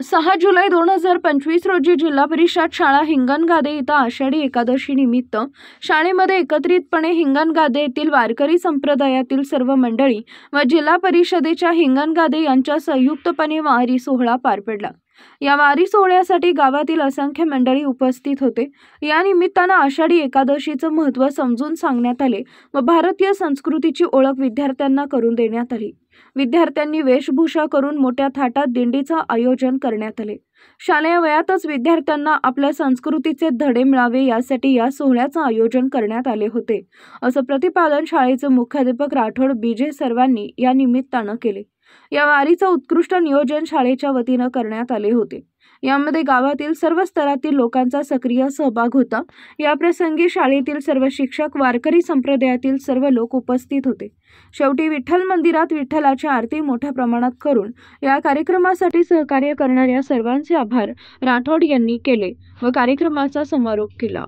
6 जुलै 2025 रोजी जिल्हा परिषद शाळा हिंगणघाटे इथं आषाढी एकादशी निमित्त शाळेमध्ये एकत्रितपणे हिंगणघाटे येथील वारकरी संप्रदायातील सर्व मंडळी व जिल्हा परिषदेच्या हिंगणघाटे यांच्या संयुक्तपणे वारी सोहळा पार पडला। या वारी सोहळ्यासाठी गावातील असंख्य मंडळी उपस्थित होते। या निमित्तानं आषाढी एकादशीचं महत्त्व समजून सांगण्यात आले व भारतीय संस्कृतीची ओळख विद्यार्थ्यांना करून देण्यात आली। विद्यार्थ्यांनी वेशभूषा करून मोठ्या थाटात दिंडीचं आयोजन करण्यात आले। शालेय वयातच विद्यार्थ्यांना आपल्या संस्कृतीचे धडे मिळावे यासाठी या सोहळ्याचं आयोजन करण्यात आले होते, असं प्रतिपादन शाळेचे मुख्याध्यापक राठोड बीजे सर्वांनी या निमित्तानं केले। या वारीचं उत्कृष्ट नियोजन शाळेच्या वतीनं करण्यात आले होते। यामध्ये गावातील सर्व स्तरातील लोकांचा सक्रिय सहभाग होता। या प्रसंगी शाळेतील सर्व शिक्षक, वारकरी संप्रदायातील सर्व लोक उपस्थित होते। शेवटी विठ्ठल मंदिरात विठ्ठलाची आरती मोठ्या प्रमाणात करून या कार्यक्रमासाठी सहकार्य करणाऱ्या सर्वांचे आभार राठोड यांनी केले व कार्यक्रमाचा समारोप केला।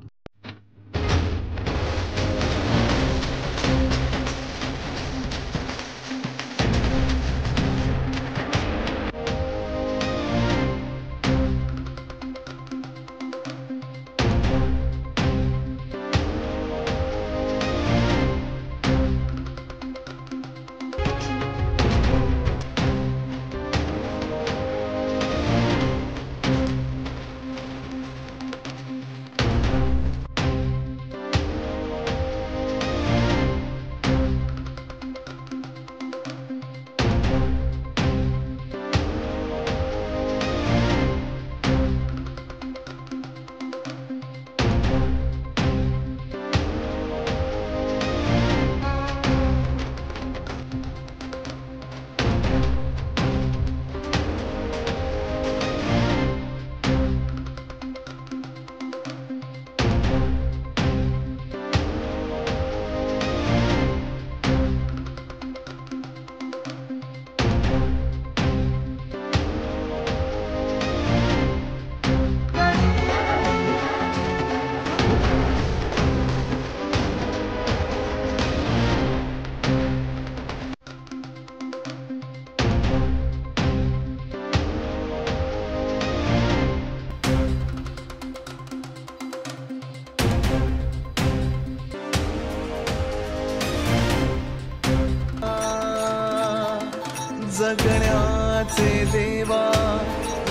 जगण्याचे देवा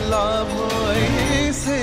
लाभ ऐसे